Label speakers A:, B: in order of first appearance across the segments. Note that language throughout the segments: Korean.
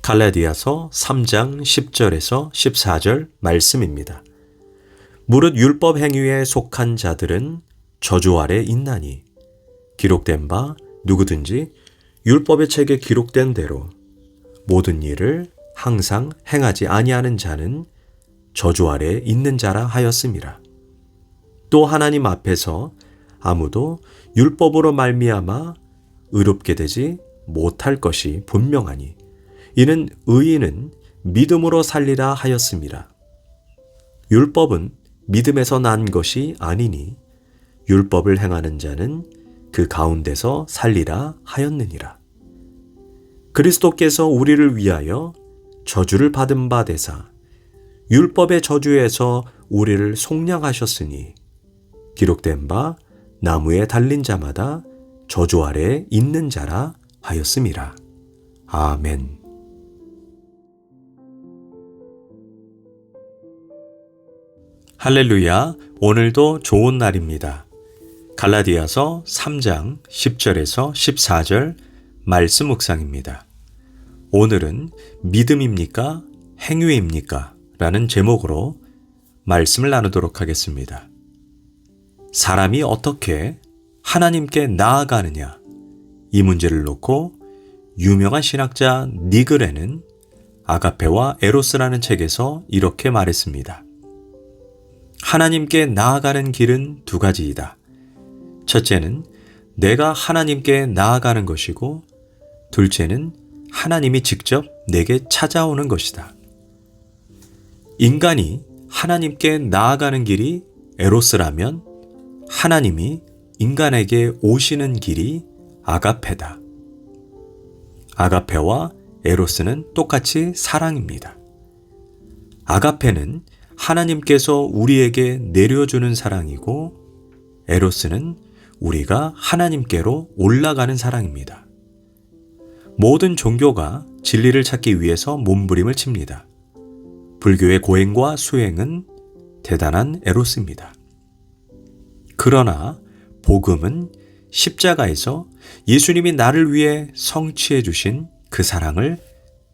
A: 갈라디아서 3장 10절에서 14절 말씀입니다. 무릇 율법 행위에 속한 자들은 저주 아래 있나니 기록된 바 누구든지 율법의 책에 기록된 대로 모든 일을 항상 행하지 아니하는 자는 저주 아래 있는 자라 하였음이라. 또 하나님 앞에서 아무도 율법으로 말미암아 의롭게 되지 못할 것이 분명하니 이는 의인은 믿음으로 살리라 하였음이라. 율법은 믿음에서 난 것이 아니니 율법을 행하는 자는 그 가운데서 살리라 하였느니라. 그리스도께서 우리를 위하여 저주를 받은 바 되사 율법의 저주에서 우리를 속량하셨으니 기록된 바 나무에 달린 자마다 저주 아래에 있는 자라 하였음이라. 아멘. 할렐루야, 오늘도 좋은 날입니다. 갈라디아서 3장 10절에서 14절 말씀 묵상입니다. 오늘은 믿음입니까? 행위입니까? 라는 제목으로 말씀을 나누도록 하겠습니다. 사람이 어떻게 하나님께 나아가느냐? 이 문제를 놓고 유명한 신학자 니그레는 아가페와 에로스라는 책에서 이렇게 말했습니다. 하나님께 나아가는 길은 두 가지이다. 첫째는 내가 하나님께 나아가는 것이고, 둘째는 하나님이 직접 내게 찾아오는 것이다. 인간이 하나님께 나아가는 길이 에로스라면 하나님이 인간에게 오시는 길이 아가페다. 아가페와 에로스는 똑같이 사랑입니다. 아가페는 하나님께서 우리에게 내려주는 사랑이고, 에로스는 우리가 하나님께로 올라가는 사랑입니다. 모든 종교가 진리를 찾기 위해서 몸부림을 칩니다. 불교의 고행과 수행은 대단한 에로스입니다. 그러나 복음은 십자가에서 예수님이 나를 위해 성취해 주신 그 사랑을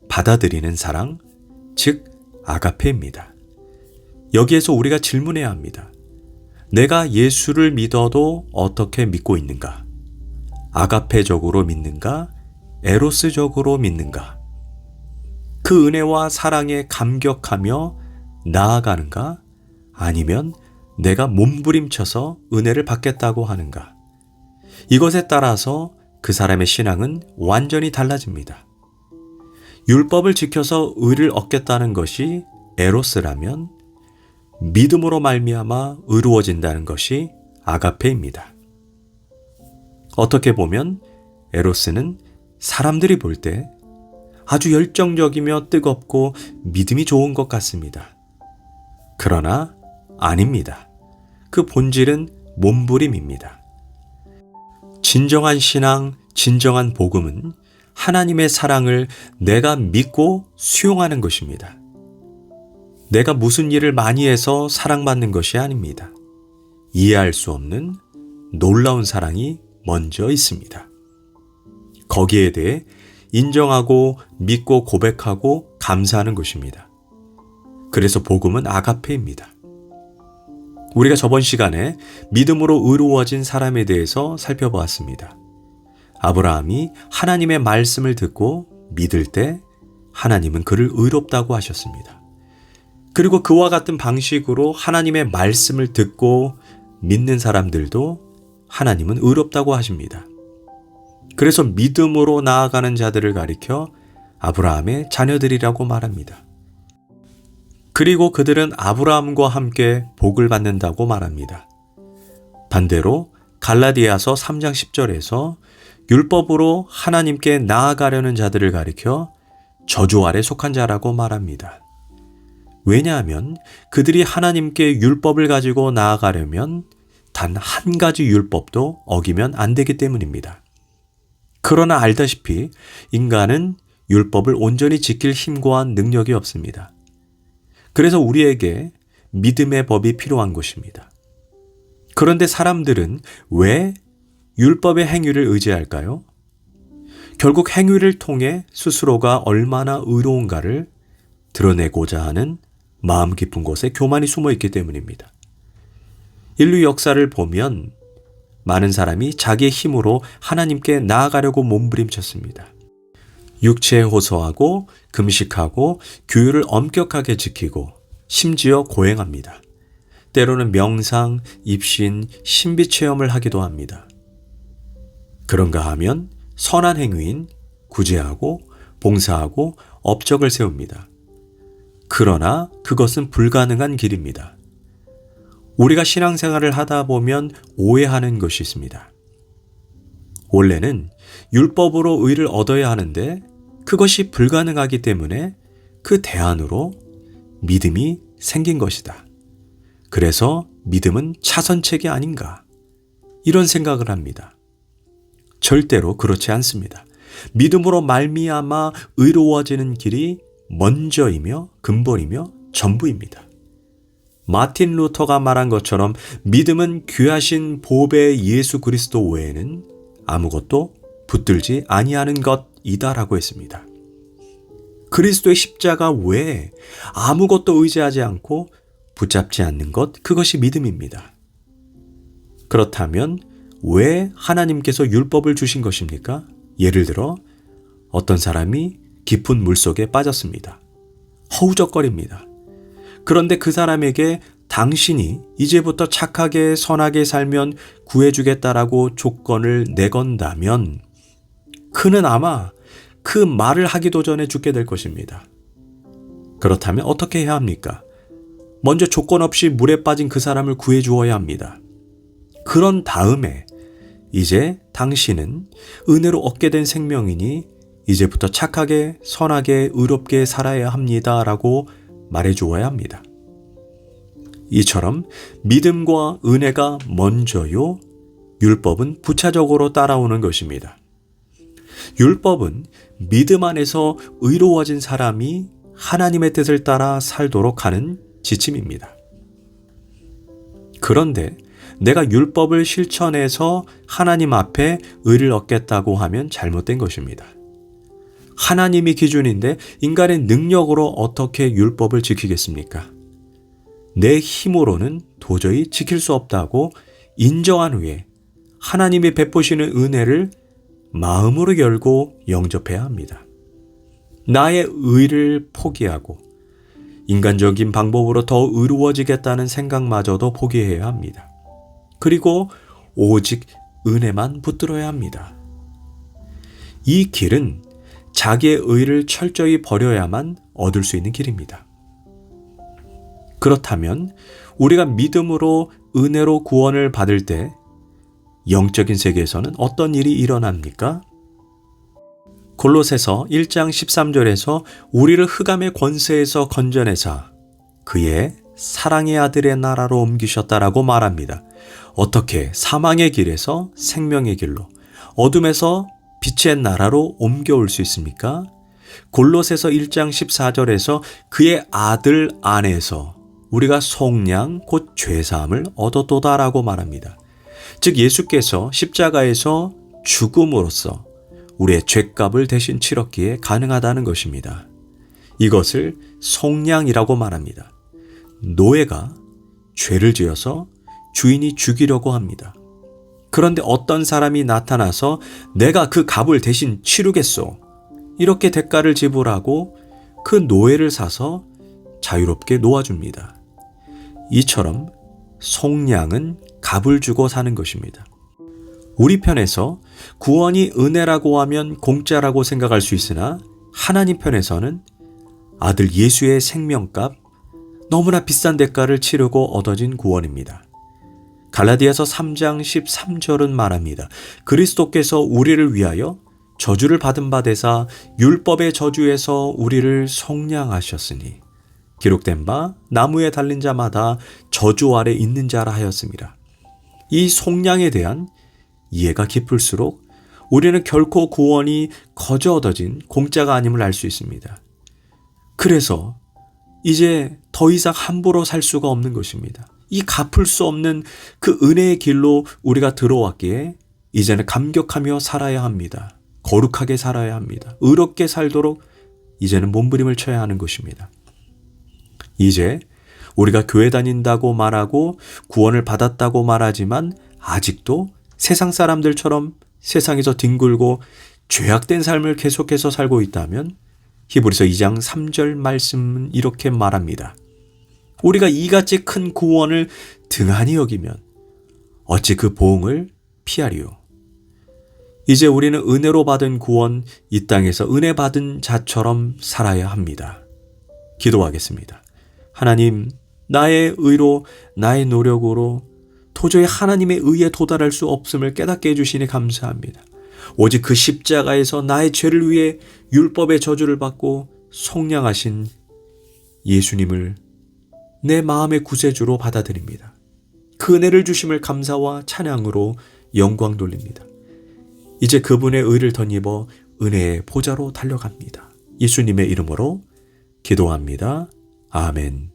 A: 받아들이는 사랑, 즉 아가페입니다. 여기에서 우리가 질문해야 합니다. 내가 예수를 믿어도 어떻게 믿고 있는가? 아가페적으로 믿는가? 에로스적으로 믿는가? 그 은혜와 사랑에 감격하며 나아가는가? 아니면 내가 몸부림쳐서 은혜를 받겠다고 하는가? 이것에 따라서 그 사람의 신앙은 완전히 달라집니다. 율법을 지켜서 의를 얻겠다는 것이 에로스라면 믿음으로 말미암아 의로워진다는 것이 아가페입니다. 어떻게 보면 에로스는 사람들이 볼 때 아주 열정적이며 뜨겁고 믿음이 좋은 것 같습니다. 그러나 아닙니다. 그 본질은 몸부림입니다. 진정한 신앙, 진정한 복음은 하나님의 사랑을 내가 믿고 수용하는 것입니다. 내가 무슨 일을 많이 해서 사랑받는 것이 아닙니다. 이해할 수 없는 놀라운 사랑이 먼저 있습니다. 거기에 대해 인정하고 믿고 고백하고 감사하는 것입니다. 그래서 복음은 아가페입니다. 우리가 저번 시간에 믿음으로 의로워진 사람에 대해서 살펴보았습니다. 아브라함이 하나님의 말씀을 듣고 믿을 때 하나님은 그를 의롭다고 하셨습니다. 그리고 그와 같은 방식으로 하나님의 말씀을 듣고 믿는 사람들도 하나님은 의롭다고 하십니다. 그래서 믿음으로 나아가는 자들을 가리켜 아브라함의 자녀들이라고 말합니다. 그리고 그들은 아브라함과 함께 복을 받는다고 말합니다. 반대로 갈라디아서 3장 10절에서 율법으로 하나님께 나아가려는 자들을 가리켜 저주 아래 속한 자라고 말합니다. 왜냐하면 그들이 하나님께 율법을 가지고 나아가려면 단 한 가지 율법도 어기면 안 되기 때문입니다. 그러나 알다시피 인간은 율법을 온전히 지킬 힘과 능력이 없습니다. 그래서 우리에게 믿음의 법이 필요한 것입니다. 그런데 사람들은 왜 율법의 행위를 의지할까요? 결국 행위를 통해 스스로가 얼마나 의로운가를 드러내고자 하는 마음 깊은 곳에 교만이 숨어 있기 때문입니다. 인류 역사를 보면 많은 사람이 자기의 힘으로 하나님께 나아가려고 몸부림쳤습니다. 육체에 호소하고 금식하고 규율을 엄격하게 지키고 심지어 고행합니다. 때로는 명상, 입신, 신비 체험을 하기도 합니다. 그런가 하면 선한 행위인 구제하고 봉사하고 업적을 세웁니다. 그러나 그것은 불가능한 길입니다. 우리가 신앙생활을 하다 보면 오해하는 것이 있습니다. 원래는 율법으로 의를 얻어야 하는데 그것이 불가능하기 때문에 그 대안으로 믿음이 생긴 것이다. 그래서 믿음은 차선책이 아닌가, 이런 생각을 합니다. 절대로 그렇지 않습니다. 믿음으로 말미암아 의로워지는 길이 먼저이며 근본이며 전부입니다. 마틴 루터가 말한 것처럼 믿음은 귀하신 보배 예수 그리스도 외에는 아무것도 붙들지 아니하는 것이다라고 했습니다. 그리스도의 십자가 외에 아무것도 의지하지 않고 붙잡지 않는 것, 그것이 믿음입니다. 그렇다면 왜 하나님께서 율법을 주신 것입니까? 예를 들어 어떤 사람이 깊은 물속에 빠졌습니다. 허우적거립니다. 그런데 그 사람에게 당신이 이제부터 착하게 선하게 살면 구해주겠다라고 조건을 내건다면 그는 아마 그 말을 하기도 전에 죽게 될 것입니다. 그렇다면 어떻게 해야 합니까? 먼저 조건 없이 물에 빠진 그 사람을 구해주어야 합니다. 그런 다음에 이제 당신은 은혜로 얻게 된 생명이니 이제부터 착하게 선하게 의롭게 살아야 합니다라고 말해주어야 합니다. 이처럼 믿음과 은혜가 먼저요, 율법은 부차적으로 따라오는 것입니다. 율법은 믿음 안에서 의로워진 사람이 하나님의 뜻을 따라 살도록 하는 지침입니다. 그런데 내가 율법을 실천해서 하나님 앞에 의를 얻겠다고 하면 잘못된 것입니다. 하나님이 기준인데 인간의 능력으로 어떻게 율법을 지키겠습니까? 내 힘으로는 도저히 지킬 수 없다고 인정한 후에 하나님이 베푸시는 은혜를 마음으로 열고 영접해야 합니다. 나의 의를 포기하고 인간적인 방법으로 더 의로워지겠다는 생각마저도 포기해야 합니다. 그리고 오직 은혜만 붙들어야 합니다. 이 길은 자기의 의를 철저히 버려야만 얻을 수 있는 길입니다. 그렇다면 우리가 믿음으로 은혜로 구원을 받을 때 영적인 세계에서는 어떤 일이 일어납니까? 골로새서 1장 13절에서 우리를 흑암의 권세에서 건져내사 그의 사랑의 아들의 나라로 옮기셨다라고 말합니다. 어떻게 사망의 길에서 생명의 길로, 어둠에서 빛의 나라로 옮겨올 수 있습니까? 골로새서 1장 14절에서 그의 아들 안에서 우리가 속량 곧 죄사함을 얻었도다라고 말합니다. 즉 예수께서 십자가에서 죽음으로써 우리의 죄값을 대신 치렀기에 가능하다는 것입니다. 이것을 속량이라고 말합니다. 노예가 죄를 지어서 주인이 죽이려고 합니다. 그런데 어떤 사람이 나타나서 내가 그 값을 대신 치르겠소, 이렇게 대가를 지불하고 그 노예를 사서 자유롭게 놓아줍니다. 이처럼 속량은 값을 주고 사는 것입니다. 우리 편에서 구원이 은혜라고 하면 공짜라고 생각할 수 있으나 하나님 편에서는 아들 예수의 생명값, 너무나 비싼 대가를 치르고 얻어진 구원입니다. 갈라디아서 3장 13절은 말합니다. 그리스도께서 우리를 위하여 저주를 받은 바 되사 율법의 저주에서 우리를 속량하셨으니 기록된 바 나무에 달린 자마다 저주 아래 있는 자라 하였습니다. 이 속량에 대한 이해가 깊을수록 우리는 결코 구원이 거저 얻어진 공짜가 아님을 알 수 있습니다. 그래서 이제 더 이상 함부로 살 수가 없는 것입니다. 이 갚을 수 없는 그 은혜의 길로 우리가 들어왔기에 이제는 감격하며 살아야 합니다. 거룩하게 살아야 합니다. 의롭게 살도록 이제는 몸부림을 쳐야 하는 것입니다. 이제 우리가 교회 다닌다고 말하고 구원을 받았다고 말하지만 아직도 세상 사람들처럼 세상에서 뒹굴고 죄악된 삶을 계속해서 살고 있다면 히브리서 2장 3절 말씀은 이렇게 말합니다. 우리가 이같이 큰 구원을 등한히 여기면 어찌 그 보응을 피하리요. 이제 우리는 은혜로 받은 구원, 이 땅에서 은혜 받은 자처럼 살아야 합니다. 기도하겠습니다. 하나님, 나의 의로, 나의 노력으로 도저히 하나님의 의에 도달할 수 없음을 깨닫게 해주시니 감사합니다. 오직 그 십자가에서 나의 죄를 위해 율법의 저주를 받고 속량하신 예수님을 내 마음의 구세주로 받아들입니다. 그 은혜를 주심을 감사와 찬양으로 영광 돌립니다. 이제 그분의 의를 덧입어 은혜의 보좌로 달려갑니다. 예수님의 이름으로 기도합니다. 아멘.